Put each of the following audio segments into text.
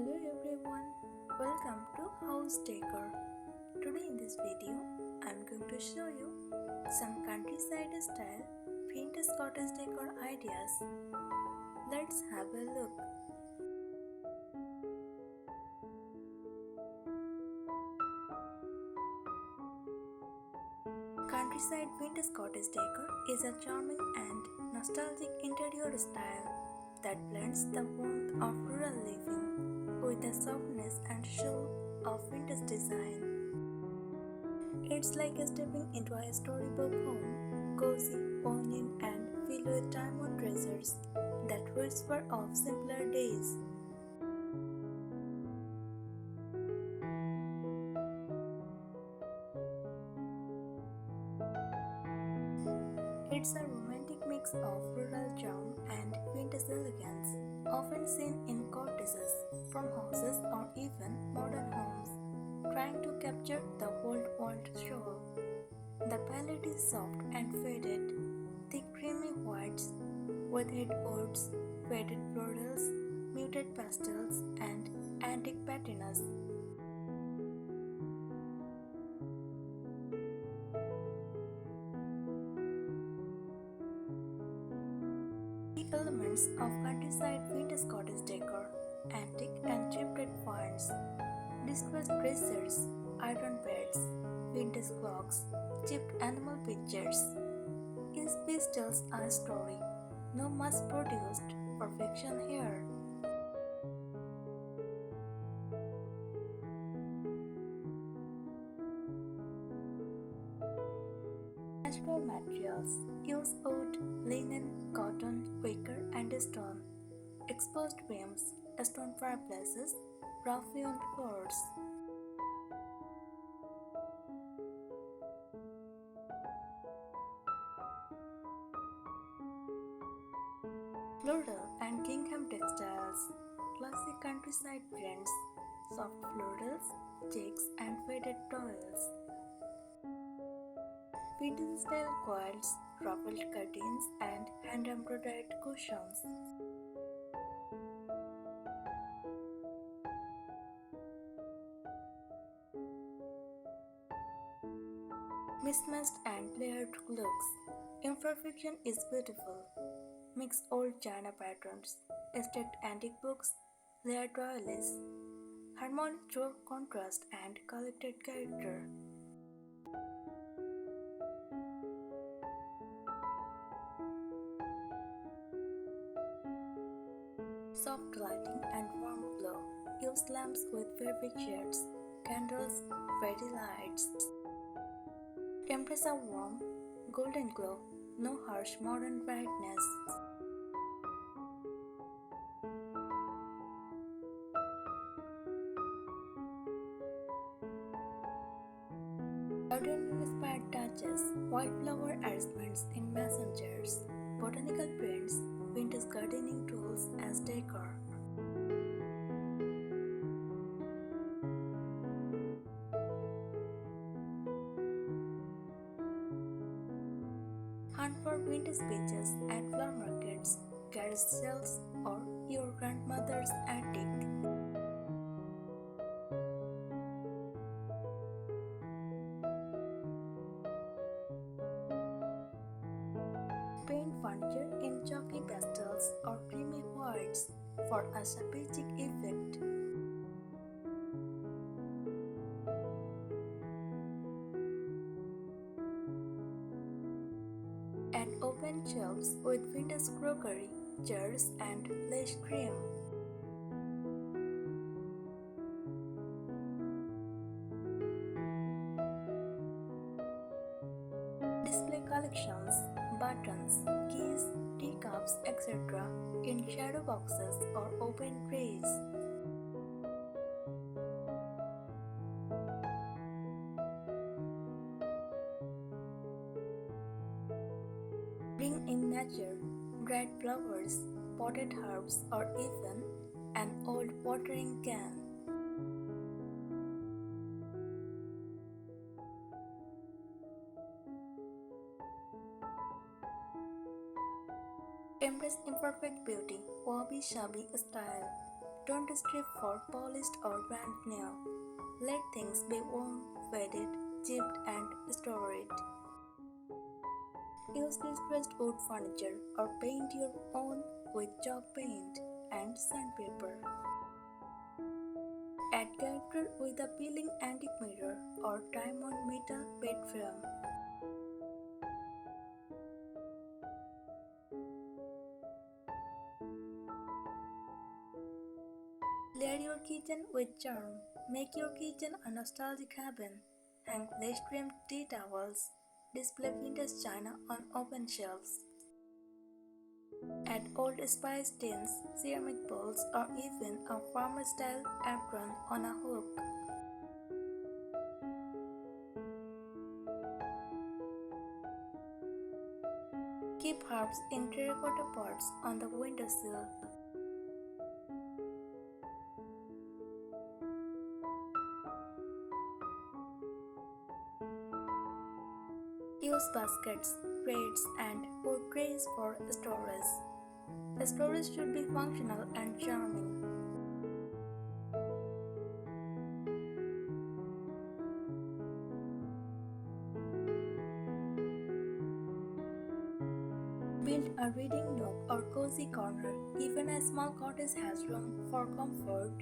Hello everyone, welcome to House Decor. Today in this video, I'm going to show you some countryside style vintage cottage decor ideas. Let's have a look. Countryside vintage cottage decor is a charming and nostalgic interior style that blends the warmth of rural living with the softness and show of vintage design. It's like stepping into a storybook home, cozy, poignant, and filled with diamond treasures that whisper of simpler days. It's a romantic mix of rural charm and vintage elegance, often seen in cottages, farmhouses, or even modern homes, trying to capture the old world soul. The palette is soft and faded, thick creamy whites, weathered woods, faded florals, muted pastels, and antique patinas. The elements of countryside vintage cottage decor, antique and thrifted finds, distressed dressers, iron beds, vintage clocks, chipped animal pictures. Each piece tells a story, no mass-produced perfection here. Natural materials use wood, linen, cotton, wicker, and stone. Exposed beams, stone fireplaces, rough-hewn floors. Floral and gingham textiles, classic countryside prints, soft florals, checks, and faded toils. Vintage style quilts, ruffled curtains, and hand embroidered cushions. Mismatched and layered looks. Imperfection is beautiful. Mix old china patterns, stacked antique books, layered toiles, harmony through contrast and collected character. Soft lighting and warm glow. Use lamps with fabric shades, candles, fairy lights. Embrace a warm, golden glow, no harsh modern brightness. Garden-inspired touches, wildflower arrangements in messengers, botanical prints, vintage gardening tools as decor. Hunt for vintage beaches at flower markets, garage sales, or your grandmother's attic. Paint furniture in chalky pastels or creamy whites for a sapphire effect. And open shelves with vintage crockery, jars, and lace trim. Display collections, buttons, keys, teacups, etc. in shadow boxes or open trays. Bring in nature, dried flowers, potted herbs, or even an old watering can. Embrace imperfect beauty, wabi-sabi style. don't strip for polished or brand new. Let things be worn, faded, chipped, and storied. Use distressed wood furniture or paint your own with chalk paint and sandpaper. Add character with a peeling antique mirror or diamond metal bed frame. Layer your kitchen with charm. Make your kitchen a nostalgic haven. Hang lace trimmed tea towels. Display vintage china on open shelves. Add old spice tins, ceramic bowls, or even a farmer style apron on a hook. Keep herbs in terracotta pots on the windowsill. Use baskets, crates, and wood trays for storage. The storage should be functional and charming. Build a reading nook or cozy corner. Even a small cottage has room for comfort.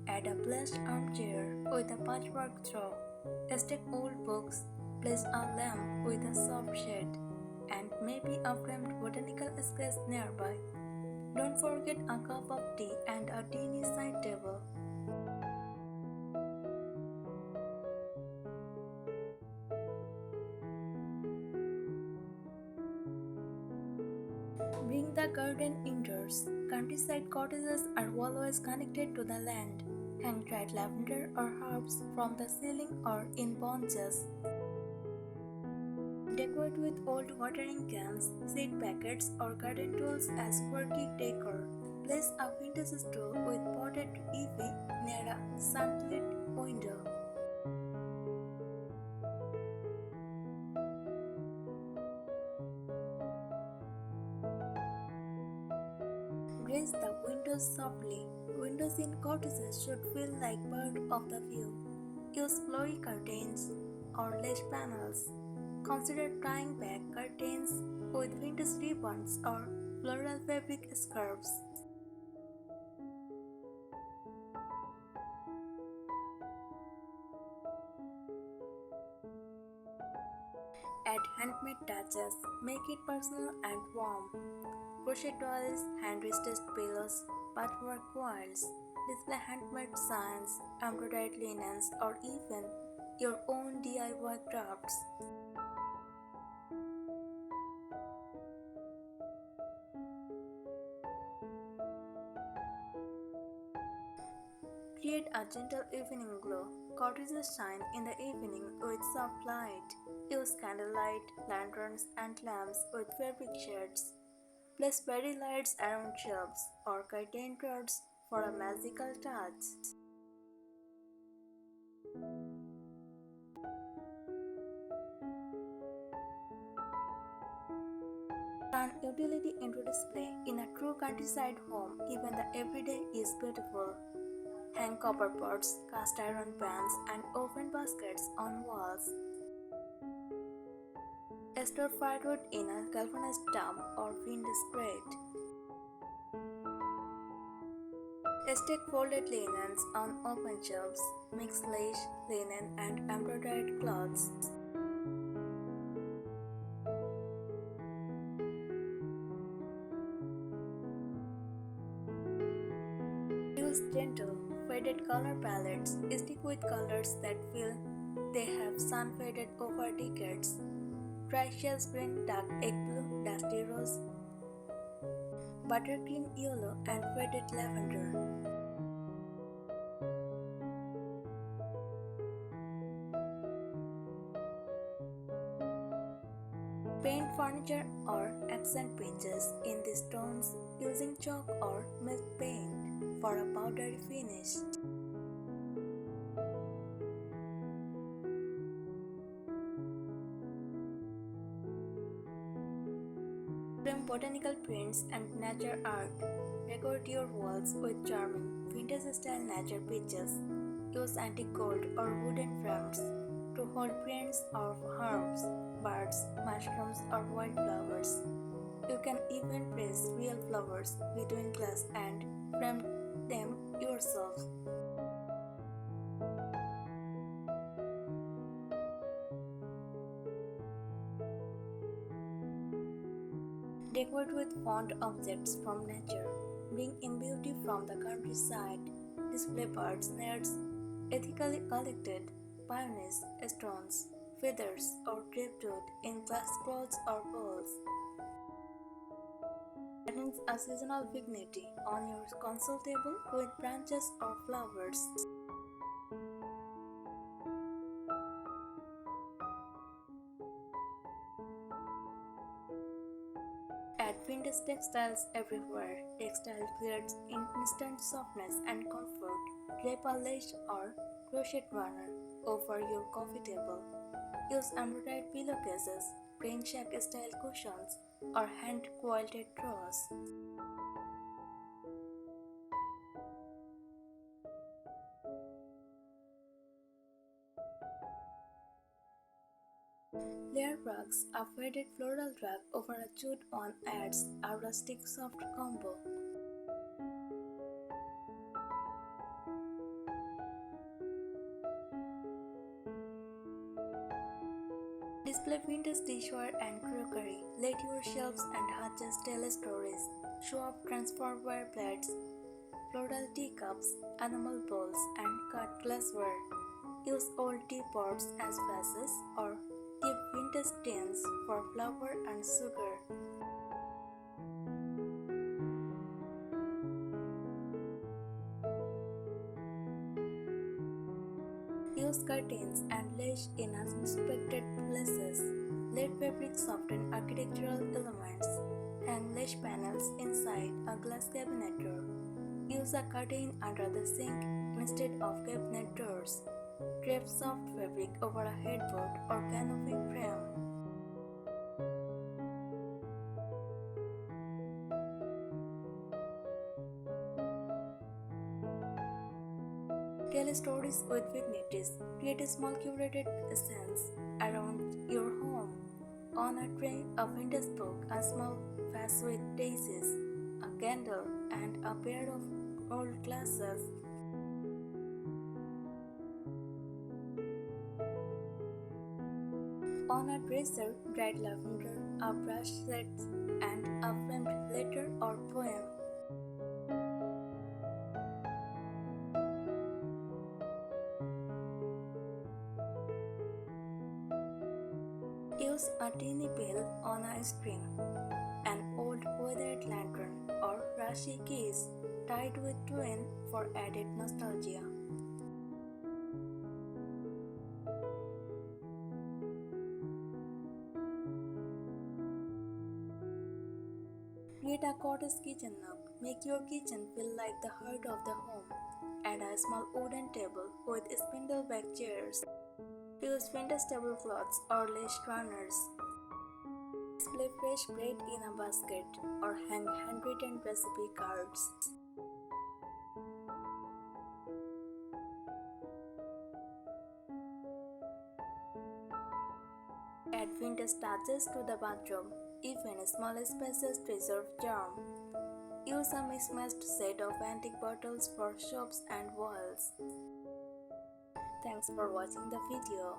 Add a plush armchair with a patchwork throw. Stack old books. Place a lamp with a soft shade. And maybe a framed botanical sketch nearby. Don't forget a cup of tea and a teeny side table. Bring the garden indoors. Countryside cottages are always connected to the land. Hang dried lavender or herbs from the ceiling or in bunches. Decorate with old watering cans, seed packets, or garden tools as quirky decor. Place a vintage stool with potted ivy near a sunlit window. Raise the windows softly. Windows in cottages should feel like part of the view. Use flowy curtains or lace panels. Consider tying back curtains with vintage ribbons or floral fabric scarves. Add handmade touches, make it personal and warm. Crochet toys, hand-stitched pillows, patchwork quilts, display handmade signs, embroidered linens, or even your own DIY crafts. Create a gentle evening glow. Cottages shine in the evening with soft light. Use candlelight, lanterns, and lamps with fabric shades. Place fairy lights around shelves or curtain rods for a magical touch. Turn utility into display. In a true countryside home, even the everyday is beautiful. Hang copper pots, cast iron pans, and oven baskets on walls. Store firewood in a galvanized tub or wind crate. Stack folded linens on open shelves. Mix lace, linen, and embroidered cloths. Use gentle, faded color palettes. Stick with colors that feel they have sun faded over decades. Dry shells green, dark egg blue, dusty rose, buttercream yellow, and faded lavender. Paint furniture or accent pieces in these tones using chalk or milk paint for a powdery finish. Frame botanical prints and nature art. Decorate your walls with charming vintage-style nature pieces. Use antique gold or wooden frames to hold prints of herbs, birds, mushrooms, or wildflowers. You can even place real flowers between glass and frame them yourself. Decorate with found objects from nature. Bring in beauty from the countryside. Display birds' nests, ethically collected peonies, stones, feathers, or driftwood in glass bowls or bowls. Arrange a seasonal dignity on your console table with branches or flowers. Add vintage textiles everywhere. Textile creates instant softness and comfort. Drape a lace or crochet runner over your coffee table. Use embroidered pillowcases, plain shack style cushions, or hand quilted drawers. Layer rugs, a faded floral rug over a jute one adds a rustic soft combo. Display vintage dishware and crockery. Let your shelves and hutches tell stories. Show off transferware plates, floral teacups, enamel bowls, and cut glassware. Use old teapots as vases or keep vintage tins for flour and sugar. Use curtains and lace in unexpected places. Let fabric soften architectural elements. Hang lace panels inside a glass cabinet door. Use a curtain under the sink instead of cabinet doors. Drape soft fabric over a headboard or canopy frame. Tell stories with dignities. Create a small curated essence around your home. On a tray, a vintage book, a small vase with daisies, a candle, and a pair of old glasses. On a dresser, dried lavender, a brush set, and a framed letter or poem. Use a teeny bell on a string, an old weathered lantern, or rushy keys tied with twine for added nostalgia. Create a cottage kitchen nook. Make your kitchen feel like the heart of the home. Add a small wooden table with spindle-back chairs. Use vintage tablecloths or lace runners. Display fresh bread in a basket or hang handwritten recipe cards. Add vintage touches to the bathroom. Even small spaces preserve charm. Use a mismatched set of antique bottles for shops and walls. Thanks for watching the video.